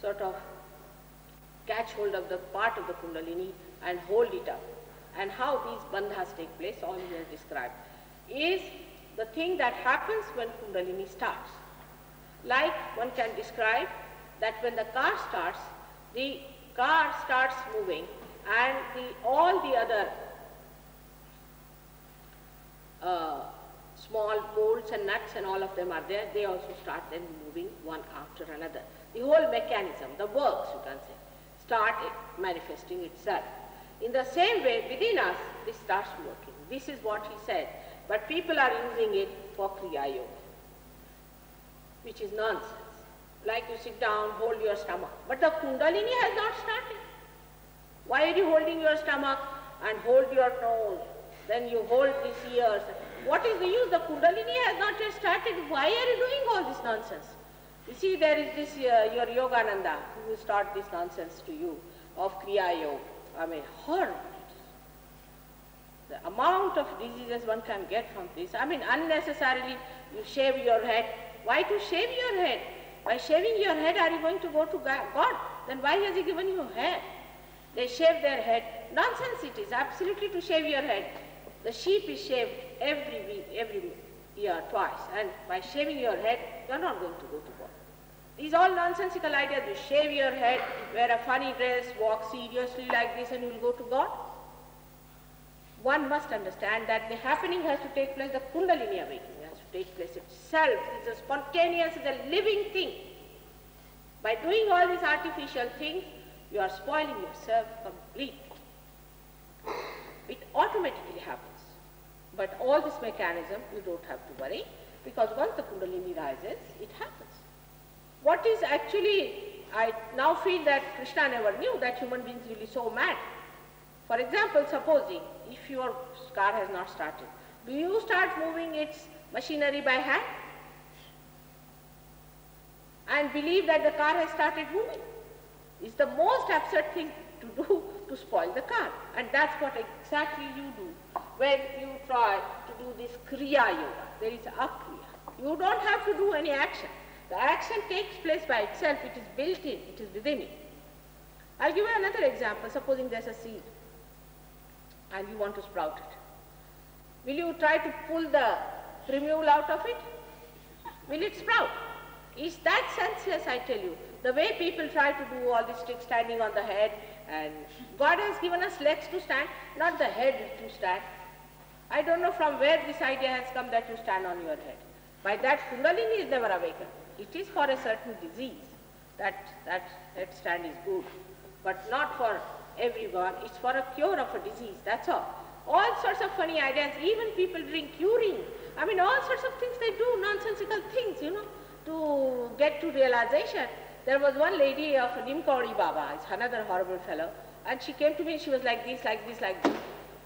sort of catch hold of the part of the Kundalini and hold it up. And how these bandhas take place, all he has described, is the thing that happens when Kundalini starts. Like one can describe that when the car starts moving, and all the other small bolts and nuts and all of them are there, they also start then moving one after another. The whole mechanism, the works you can say, start manifesting itself. In the same way, within us, this starts working. This is what he said. But people are using it for Kriya Yoga, which is nonsense. Like you sit down, hold your stomach. But the Kundalini has not started. Why are you holding your stomach and hold your nose? Then you hold these ears. What is the use? The Kundalini has not yet started. Why are you doing all this nonsense? You see, there is this, your Yogananda, who will start this nonsense to you of Kriya Yoga. I mean, horrible. The amount of diseases one can get from this. I mean, unnecessarily you shave your head. Why to shave your head? By shaving your head, are you going to go to God? Then why has he given you hair? They shave their head. Nonsense it is, absolutely to shave your head. The sheep is shaved every week, every year, twice. And by shaving your head, you are not going to go to God. These are all nonsensical ideas. You shave your head, wear a funny dress, walk seriously like this, and you will go to God. One must understand that the happening has to take place, the Kundalini awakening has to take place itself. It's a spontaneous, it's a living thing. By doing all these artificial things, you are spoiling yourself completely. It automatically happens. But all this mechanism, you don't have to worry, because once the Kundalini rises, it happens. What is actually, I now feel that Krishna never knew that human beings will be so mad. For example, supposing if your car has not started, do you start moving its machinery by hand and believe that the car has started moving? It's the most absurd thing to do to spoil the car. And that's what exactly you do when you try to do this Kriya Yoga. There is a Kriya. You don't have to do any action. The action takes place by itself. It is built in. It is within it. I'll give you another example. Supposing there's a seed and you want to sprout it. Will you try to pull the primule out of it? Will it sprout? Is that senseless, I tell you? The way people try to do all this trick, standing on the head, and God has given us legs to stand, not the head to stand. I don't know from where this idea has come that you stand on your head. By that, Kundalini is never awakened. It is for a certain disease that headstand is good, but not for everyone. It's for a cure of a disease, that's all. All sorts of funny ideas, even people drink urine. I mean, all sorts of things they do, nonsensical things, to get to realization. There was one lady of Nimkauri Baba, it's another horrible fellow, and she came to me, she was like this, like this, like this.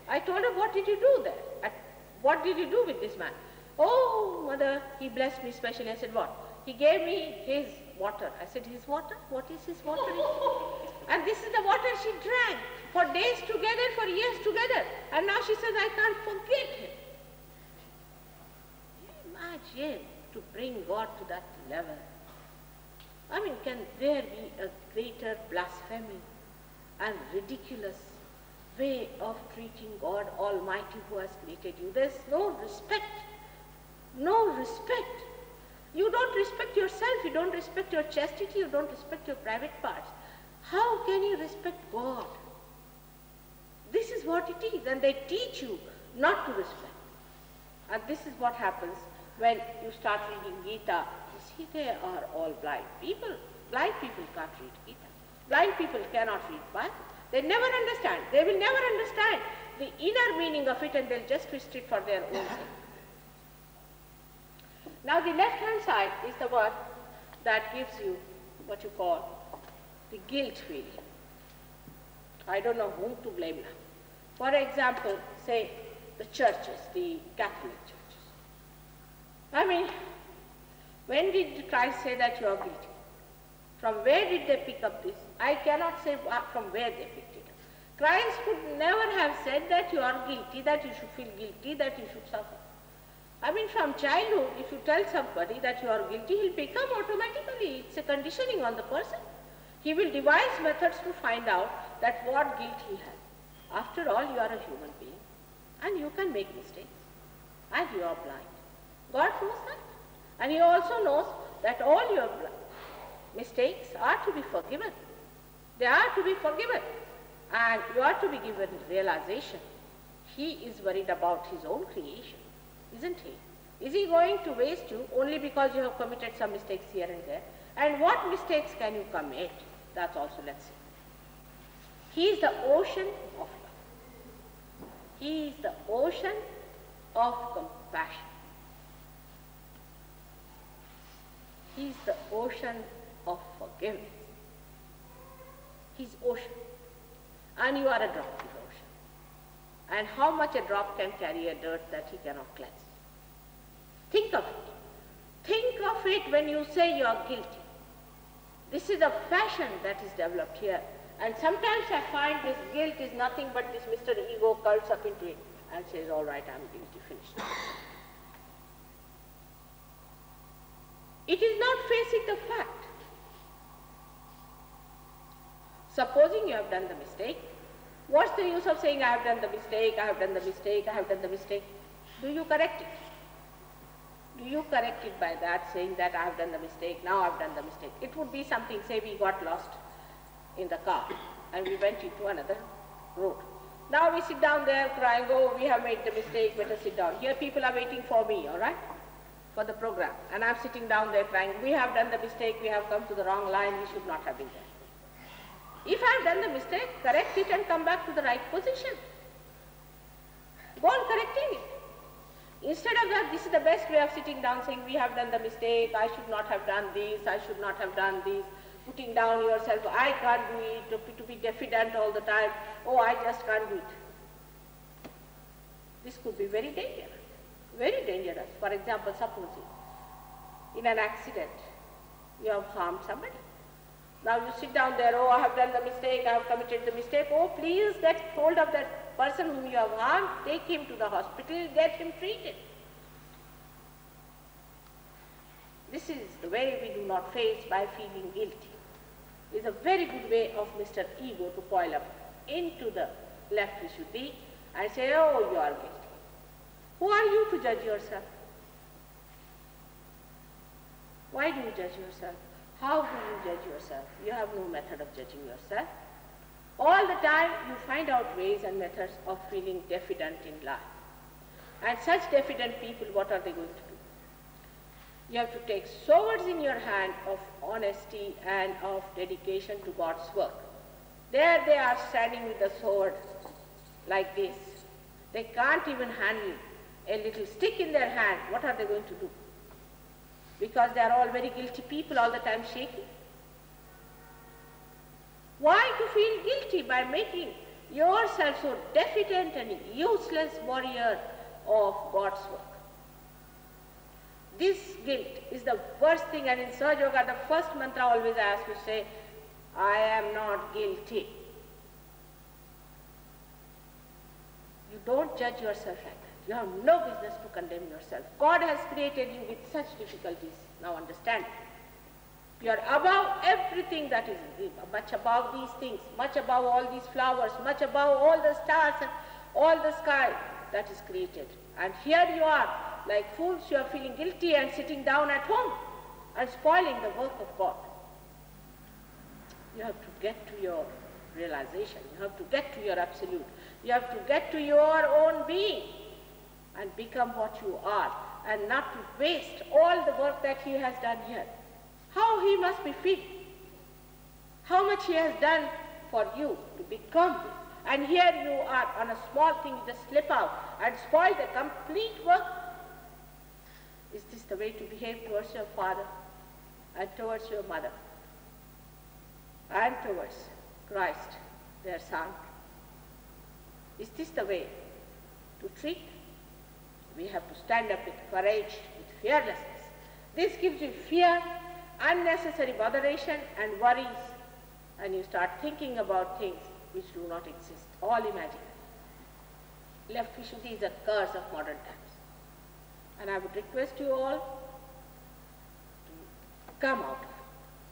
I told her, what did you do there? What did you do with this man? Oh, mother, he blessed me specially. I said, what? He gave me his water. I said, his water? What is his water? And this is the water she drank for days together, for years together. And now she says, I can't forget him. Imagine to bring God to that level. I mean, can there be a greater blasphemy and ridiculous way of treating God Almighty who has created you? There's no respect. No respect. You don't respect yourself, you don't respect your chastity, you don't respect your private parts. How can you respect God? This is what it is, and they teach you not to respect. And this is what happens when you start reading Gita. You see, they are all blind people. Blind people can't read Gita. Blind people cannot read Bible. They never understand. They will never understand the inner meaning of it, and they'll just twist it for their own sake. Now the left-hand side is the one that gives you what you call the guilt feeling. I don't know whom to blame now. For example, say the churches, the Catholic churches. I mean, when did Christ say that you are guilty? From where did they pick up this? I cannot say from where they picked it up. Christ could never have said that you are guilty, that you should feel guilty, that you should suffer. I mean, from childhood, if you tell somebody that you are guilty, he'll become automatically. It's a conditioning on the person. He will devise methods to find out that what guilt he has. After all, you are a human being and you can make mistakes and you are blind. God knows that. And He also knows that all your mistakes are to be forgiven. They are to be forgiven and you are to be given realization. He is worried about His own creation, isn't He? Is He going to waste you only because you have committed some mistakes here and there? And what mistakes can you commit? That's also, let's see. He is the ocean of love. He is the ocean of compassion. He is the ocean of forgiveness. He is ocean. And you are a drop in the ocean. And how much a drop can carry a dirt that he cannot cleanse? Think of it. Think of it when you say you are guilty. This is a fashion that is developed here. And sometimes I find this guilt is nothing but this Mr. Ego curls up into it and says, all right, I'm guilty, finished. It is not facing the fact. Supposing you have done the mistake, what's the use of saying, I have done the mistake, I have done the mistake, I have done the mistake? Do you correct it? Do you correct it by that, saying that I have done the mistake, now I have done the mistake? It would be something, say we got lost in the car and we went into another road. Now we sit down there crying, oh, we have made the mistake, better sit down. Here people are waiting for me, all right, for the program. And I'm sitting down there crying, we have done the mistake, we have come to the wrong line, we should not have been there. If I have done the mistake, correct it and come back to the right position. Go on correcting it. Instead of that, this is the best way of sitting down saying, we have done the mistake, I should not have done this, I should not have done this, putting down yourself, I can't do it, to be diffident all the time, oh, I just can't do it. This could be very dangerous, very dangerous. For example, supposing in an accident, you have harmed somebody. Now you sit down there, oh, I have done the mistake, I have committed the mistake, oh, please get hold of that person whom you have harmed, take him to the hospital, get him treated. This is the way we do not face by feeling guilty. It is a very good way of Mr. Ego to coil up into the left Vishuddhi and say, oh, you are guilty. Who are you to judge yourself? Why do you judge yourself? How do you judge yourself? You have no method of judging yourself. All the time you find out ways and methods of feeling diffident in life. And such diffident people, what are they going to do? You have to take swords in your hand of honesty and of dedication to God's work. There they are standing with the sword like this. They can't even handle a little stick in their hand. What are they going to do? Because they are all very guilty people, all the time shaking. Why to feel guilty by making yourself so diffident and useless warrior of God's work? This guilt is the worst thing, and in Sahaja Yoga, the first mantra always I ask you to say, I am not guilty. You don't judge yourself like that. You have no business to condemn yourself. God has created you with such difficulties. Now understand. You are above everything that is much above these things, much above all these flowers, much above all the stars and all the sky that is created. And here you are, like fools, you are feeling guilty and sitting down at home and spoiling the work of God. You have to get to your realization. You have to get to your absolute. You have to get to your own being and become what you are, and not to waste all the work that He has done here. How He must be feeling. How much He has done for you to become this. And here you are on a small thing, you just slip out and spoil the complete work. Is this the way to behave towards your father and towards your mother and towards Christ, their Son? Is this the way to treat? We have to stand up with courage, with fearlessness. This gives you fear, unnecessary botheration and worries, and you start thinking about things which do not exist, all imaginary. Left Vishuddhi is a curse of modern times. And I would request you all to come out of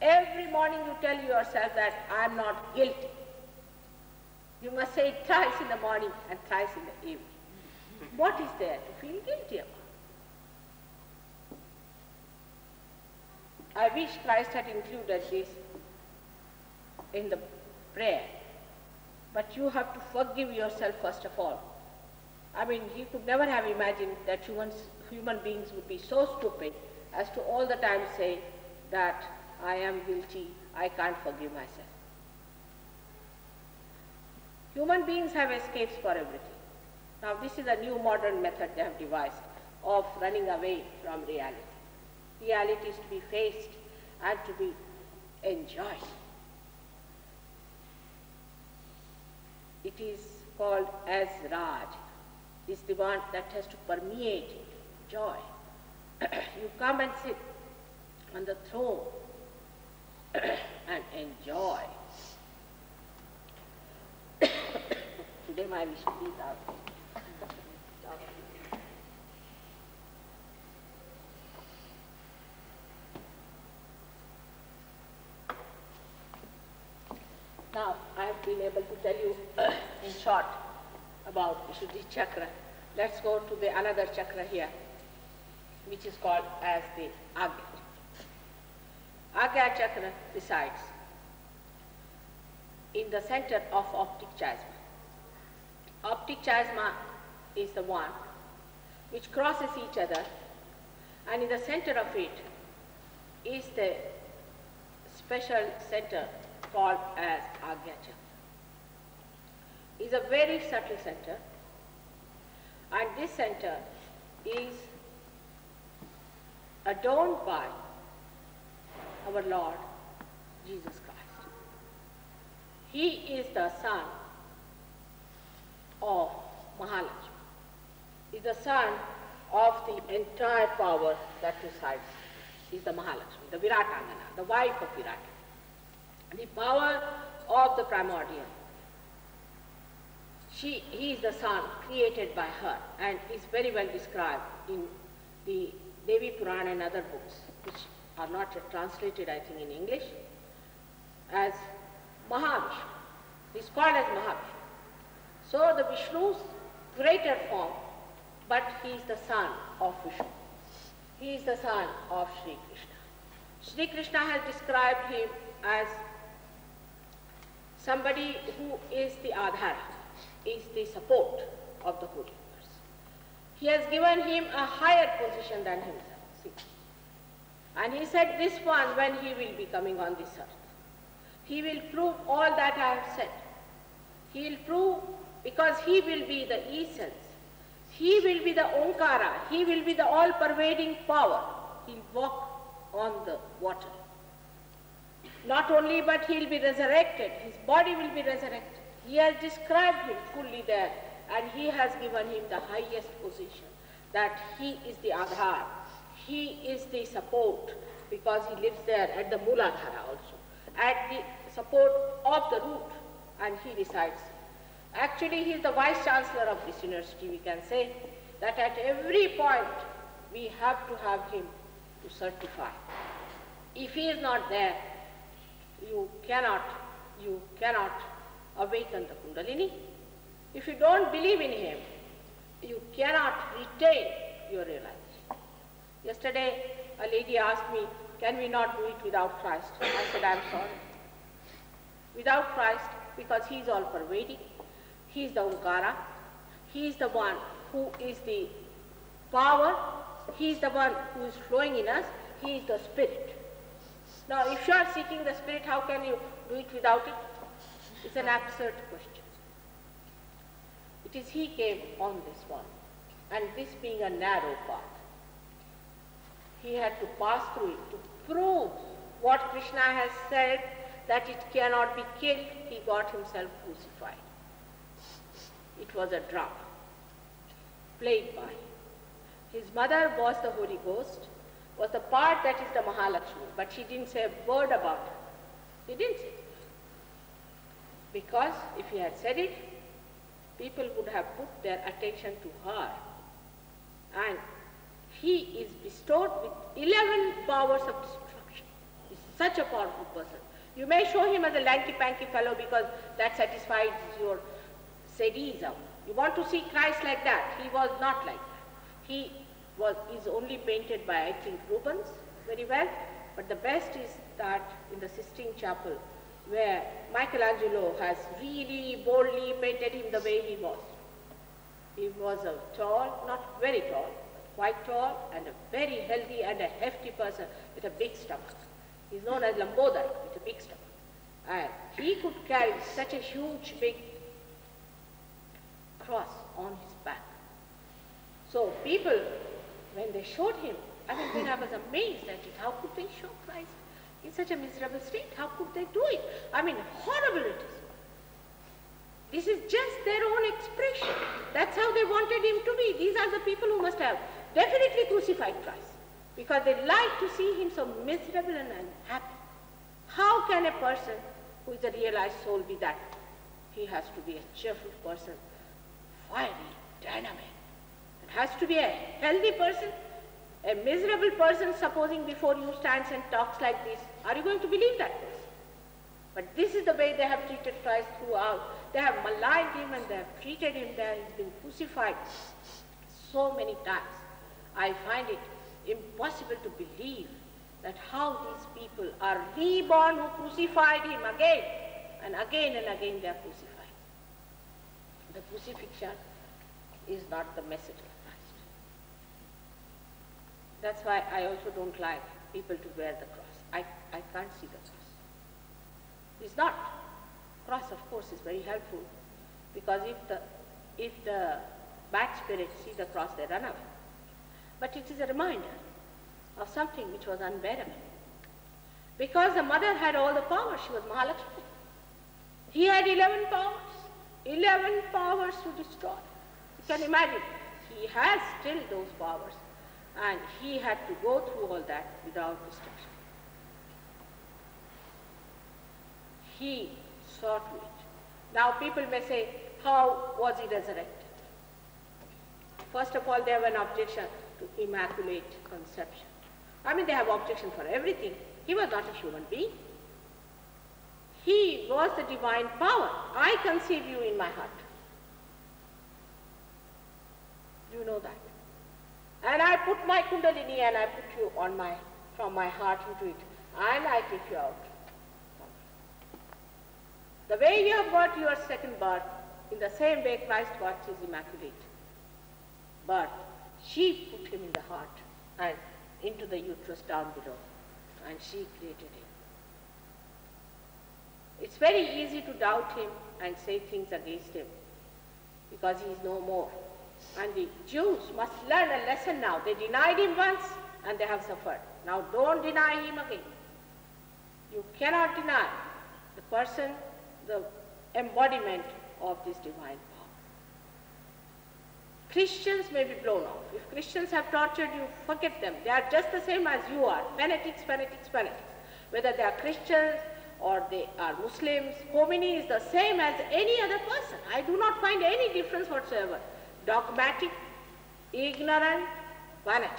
it. Every morning you tell yourself that I am not guilty. You must say it thrice in the morning and thrice in the evening. What is there to feel guilty about? I wish Christ had included this in the prayer. But you have to forgive yourself first of all. I mean, he could never have imagined that human beings would be so stupid as to all the time say that I am guilty, I can't forgive myself. Human beings have escapes for everything. Now this is a new modern method they have devised of running away from reality. Reality is to be faced and to be enjoyed. It is called as Raj. It's the one that has to permeate joy. You come and sit on the throne and enjoy. Today my wish is out. Now, I have been able to tell you in short about Vishuddhi Chakra. Let's go to the another chakra here, which is called as the Agya. Agya Chakra resides in the center of optic chiasma. Optic chiasma is the one which crosses each other, and in the center of it is the special center called as Agya Chakra. It is a very subtle center, and this center is adorned by our Lord Jesus Christ. He is the son of Mahalakshmi. He is the son of the entire power that resides. He is the Mahalakshmi, the Viratangana, the wife of Virat. The power of the primordial. He is the son created by her and is very well described in the Devi Purana and other books, which are not yet translated, I think, in English, as Mahavishnu. He is called as Mahavishnu. So the Vishnu's greater form, but he is the son of Vishnu. He is the son of Sri Krishna. Sri Krishna has described him as somebody who is the Adhara, is the support of the whole universe. He has given him a higher position than himself. See? And he said this one when he will be coming on this earth. He will prove all that I have said. He will prove because he will be the essence. He will be the Omkara. He will be the all-pervading power. He will walk on the water. Not only, but he will be resurrected. His body will be resurrected. He has described him fully there, and he has given him the highest position, that he is the Adhar. He is the support, because he lives there at the Mooladhara also, at the support of the root, and he resides. Actually, he is the Vice Chancellor of this university. We can say that at every point we have to have him to certify. If he is not there, you cannot awaken the Kundalini. If you don't believe in him, you cannot retain your realization. Yesterday, a lady asked me, can we not do it without Christ? I said, I am sorry. Without Christ, because he is all-pervading. He is the Omkara. He is the one who is the power. He is the one who is flowing in us. He is the spirit. Now, if you are seeking the spirit, how can you do it without it? It's an absurd question. It is he came on this one, and this being a narrow path, he had to pass through it to prove what Krishna has said, that it cannot be killed. He got himself crucified. It was a drama played by. His mother was the Holy Ghost, was the part that is the Mahalakshmi, but she didn't say a word about it. He didn't say it. Because if he had said it, people would have put their attention to her. And he is bestowed with 11 powers of destruction. He's such a powerful person. You may show him as a lanky-panky fellow because that satisfies your sadism. You want to see Christ like that. He was not like that. He is only painted by, I think, Rubens very well, but the best is that in the Sistine Chapel, where Michelangelo has really boldly painted him the way he was. He was a tall, not very tall, but quite tall, and a very healthy and a hefty person with a big stomach. He's known as Lambodar, with a big stomach. And he could carry such a huge, big cross on his back. So people, when they showed him, I mean, then I was amazed at it. How could they show Christ in such a miserable state? How could they do it? I mean, horrible it is. This is just their own expression. That's how they wanted him to be. These are the people who must have definitely crucified Christ, because they like to see him so miserable and unhappy. How can a person who is a realized soul be that? He has to be a cheerful person, fiery, dynamic. It has to be a healthy person. A miserable person, supposing before you stands and talks like this, are you going to believe that person? But this is the way they have treated Christ throughout. They have maligned him and they have treated him there. He's been crucified so many times. I find it impossible to believe that how these people are reborn who crucified him again and again and again they are crucified. The crucifixion is not the message of Christ. That's why I also don't like people to wear the cross. I can't see the cross. It's not. Cross, of course, is very helpful, because if the bad spirits see the cross, they run away. But it is a reminder of something which was unbearable. Because the mother had all the power, she was Mahalakshmi. He had 11 powers to destroy. You can imagine, he has still those powers, and he had to go through all that without destruction. He saw to it. Now people may say, how was he resurrected? First of all, they have an objection to immaculate conception. I mean, they have objection for everything. He was not a human being. He was the divine power. I conceive you in my heart. Do you know that? And I put my kundalini and I put you on from my heart into it, and I take you out. The way you have got your second birth, in the same way Christ got his immaculate birth. She put him in the heart and into the uterus down below, and she created him. It's very easy to doubt him and say things against him, because he is no more. And the Jews must learn a lesson now. They denied him once and they have suffered. Now don't deny him again. You cannot deny the person, the embodiment of this divine power. Christians may be blown off. If Christians have tortured you, forget them. They are just the same as you are. Fanatics. Whether they are Christians or they are Muslims, Khomeini is the same as any other person. I do not find any difference whatsoever. Dogmatic, ignorant, fanatic.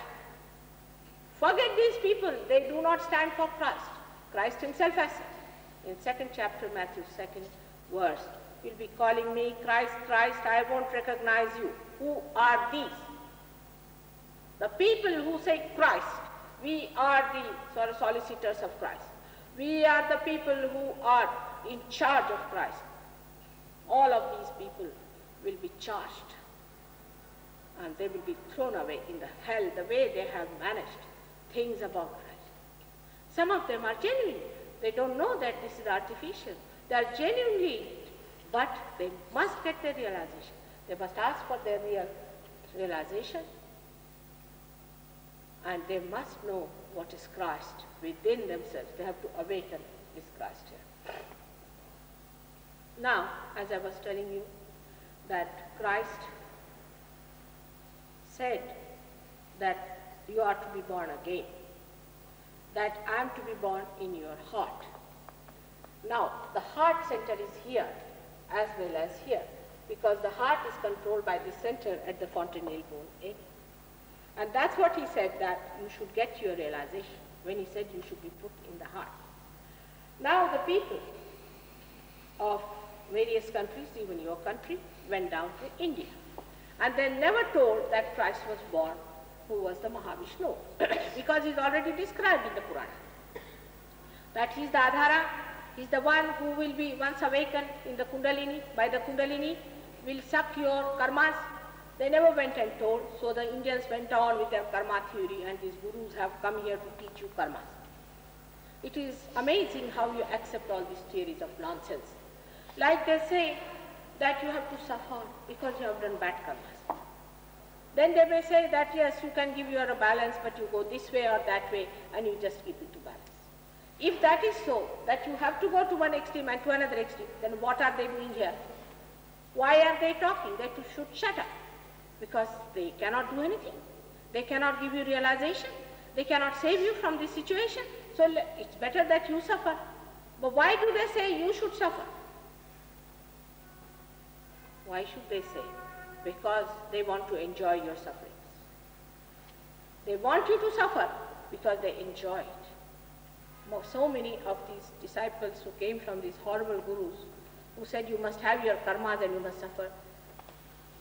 Forget these people. They do not stand for Christ. Christ himself has said in 2nd chapter, Matthew 2nd verse, you'll be calling me Christ, Christ, I won't recognize you. Who are these? The people who say Christ, we are the solicitors of Christ. We are the people who are in charge of Christ. All of these people will be charged, and they will be thrown away in the hell the way they have managed things about Christ. Some of them are genuine. They don't know that this is artificial. They are genuinely, but they must get their realization. They must ask for their real realization, and they must know what is Christ within themselves. They have to awaken this Christ here. Now, as I was telling you, that Christ said that you are to be born again, that I am to be born in your heart. Now, the heart center is here as well as here, because the heart is controlled by the center at the fontanelle bone area. And that's what he said, that you should get your realization, when he said you should be put in the heart. Now the people of various countries, even your country, went down to India. And they never told that Christ was born, who was the Mahavishnu, because he's already described in the Purana. That he's the Adhara, he's the one who will be once awakened in the Kundalini, by the Kundalini, will suck your karmas. They never went and told, so the Indians went on with their karma theory, and these gurus have come here to teach you karmas. It is amazing how you accept all these theories of nonsense. Like they say that you have to suffer because you have done bad karmas. Then they may say that yes, you can give your balance, but you go this way or that way, and you just keep it to balance. If that is so, that you have to go to one extreme and to another extreme, then what are they doing here? Why are they talking? They should shut up, because they cannot do anything. They cannot give you realization. They cannot save you from this situation. So it's better that you suffer. But why do they say you should suffer? Why should they say? Because they want to enjoy your sufferings. They want you to suffer because they enjoy it. So many of these disciples who came from these horrible gurus, who said you must have your karmas and you must suffer,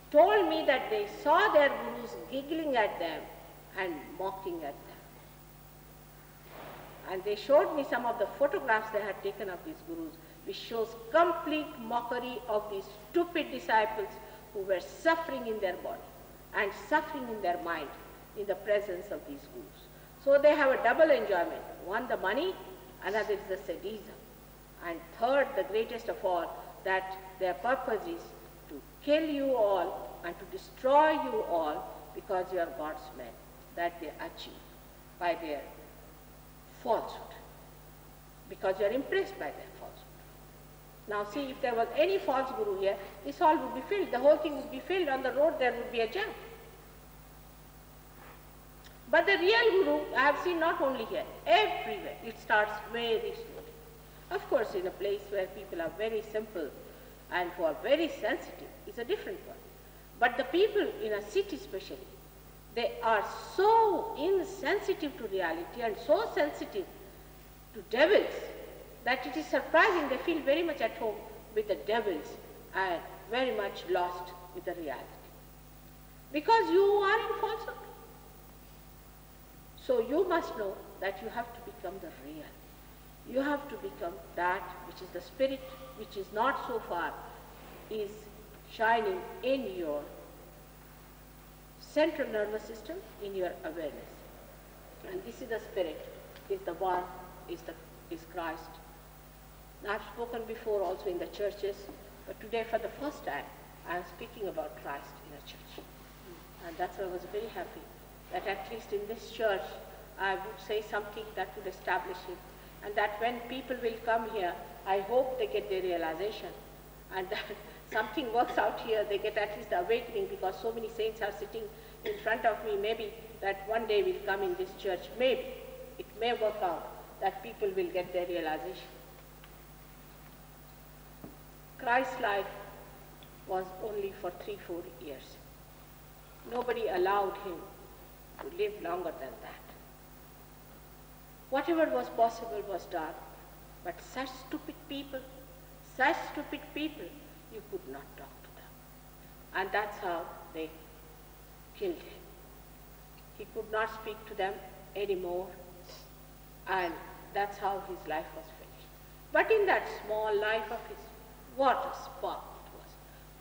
told me that they saw their gurus giggling at them and mocking at them. And they showed me some of the photographs they had taken of these gurus, which shows complete mockery of these stupid disciples who were suffering in their body and suffering in their mind in the presence of these gurus. So they have a double enjoyment. One, the money, another is the sadism. And third, the greatest of all, that their purpose is to kill you all and to destroy you all because you are God's men. That they achieve by their falsehood, because you are impressed by their falsehood. Now see, if there was any false guru here, this hall would be filled, the whole thing would be filled, on the road there would be a jam. But the real guru, I have seen not only here, everywhere, it starts very slowly. Of course, in a place where people are very simple and who are very sensitive, it's a different one. But the people in a city especially, they are so insensitive to reality and so sensitive to devils that it is surprising. They feel very much at home with the devils and very much lost with the reality. Because you are in falsehood. So you must know that you have to become the real. You have to become that which is the spirit, which is not so far, is shining in your central nervous system, in your awareness. And this is the spirit, is the one, is Christ. Now, I've spoken before also in the churches, but today for the first time I am speaking about Christ in a church. And that's why I was very happy that at least in this church I would say something that would establish it, and that when people will come here, I hope they get their realization, and that something works out here, they get at least the awakening, because so many saints are sitting in front of me. Maybe that one day will come in this church, maybe it may work out that people will get their realization. Christ's life was only for 3-4 years. Nobody allowed him to live longer than that. Whatever was possible was done, but such stupid people, you could not talk to them. And that's how they killed him. He could not speak to them anymore, and that's how his life was finished. But in that small life of his, what a spark it was.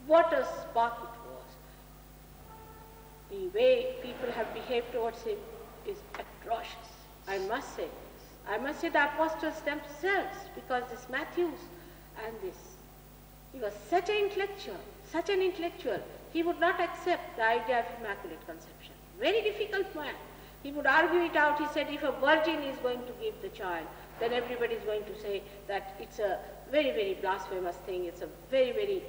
What a spark it was. The way people have behaved towards him is atrocious. I must say the apostles themselves, because this Matthews and this, he was such an intellectual, he would not accept the idea of Immaculate Conception. Very difficult man. He would argue it out. He said, if a virgin is going to give the child, then everybody is going to say that it's a very, very blasphemous thing, it's a very, very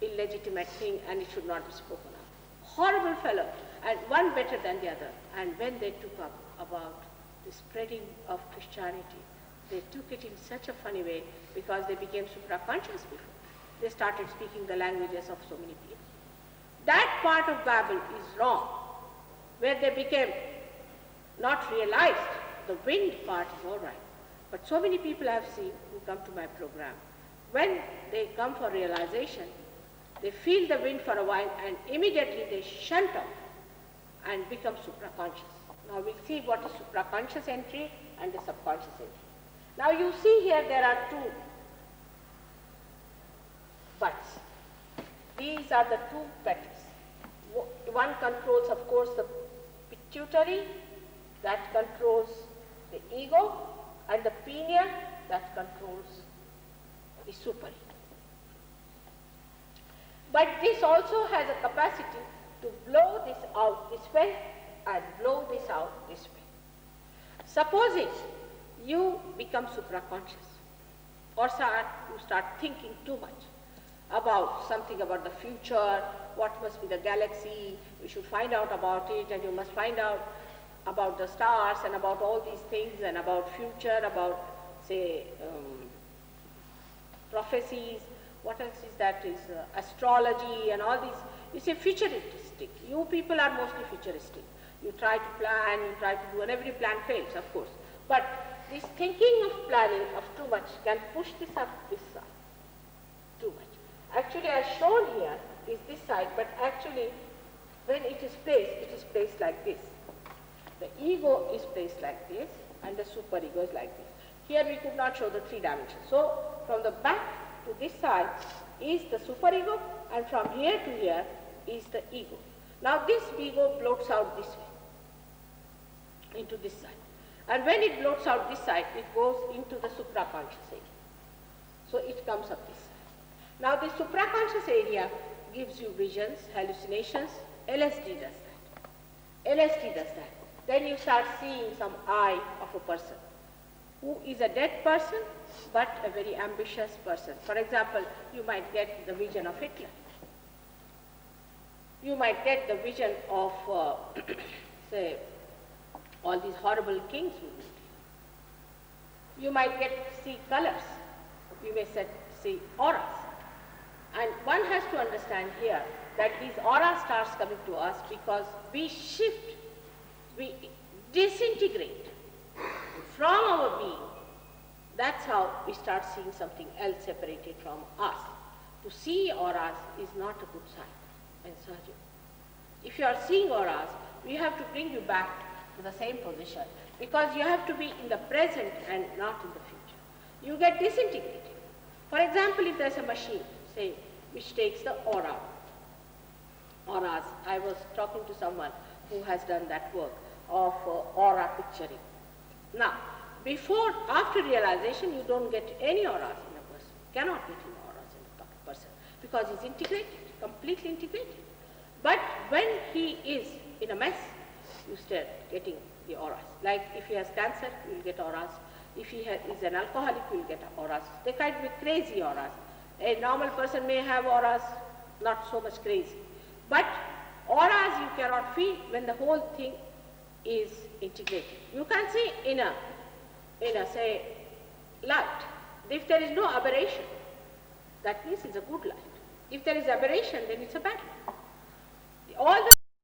illegitimate thing, and it should not be spoken of. Horrible fellow, and one better than the other. And when they took up about the spreading of Christianity, they took it in such a funny way, because they became supra-conscious before. They started speaking the languages of so many people. That part of Babel is wrong, where they became not realized. The wind part is all right. But so many people I have seen who come to my program, when they come for realization, they feel the wind for a while and immediately they shunt off and become supraconscious. Now we'll see what is supraconscious entry and the subconscious entry. Now you see here there are two buds. These are the two petals. One controls, of course, the pituitary, that controls the ego, and the pineal that controls the superego. But this also has a capacity to blow this out this way and blow this out this way. Supposing you become supraconscious, or you start thinking too much about something about the future, what must be the galaxy, you should find out about it, and you must find out about the stars and about all these things and about future, about say prophecies, what else is that, is astrology and all these. You say futuristic. You people are mostly futuristic. You try to plan, you try to do, and every plan fails, of course. But this thinking of planning of too much can push this up this side too much. Actually, as shown here is this side, but actually when it is placed like this. The ego is placed like this and the superego is like this. Here we could not show the three dimensions. So from the back to this side is the superego, and from here to here is the ego. Now this ego floats out this way into this side. And when it floats out this side, it goes into the supraconscious area. So it comes up this side. Now the supraconscious area gives you visions, hallucinations. LSD does that. LSD does that. Then you start seeing some eye of a person who is a dead person but a very ambitious person. For example, you might get the vision of Hitler. You might get the vision of, say, all these horrible kings who lived. You might see colors. You may see auras. And one has to understand here that these aura starts coming to us because we shift, we disintegrate from our being. That's how we start seeing something else separated from us. To see auras is not a good sign in surgery. If you are seeing auras, we have to bring you back to the same position because you have to be in the present and not in the future. You get disintegrated. For example, if there's a machine, say, which takes the auras. I was talking to someone who has done that work of aura picturing. Now, after realization, you don't get any auras in a person. Cannot get any auras in a person because he's integrated, completely integrated. But when he is in a mess, you start getting the auras. Like if he has cancer, you will get auras. If he is an alcoholic, you will get auras. They can't be crazy auras. A normal person may have auras, not so much crazy. But auras you cannot feel when the whole thing is integrated. You can see in a say light. If there is no aberration, that means it's a good light. If there is aberration, then it's a bad light. All the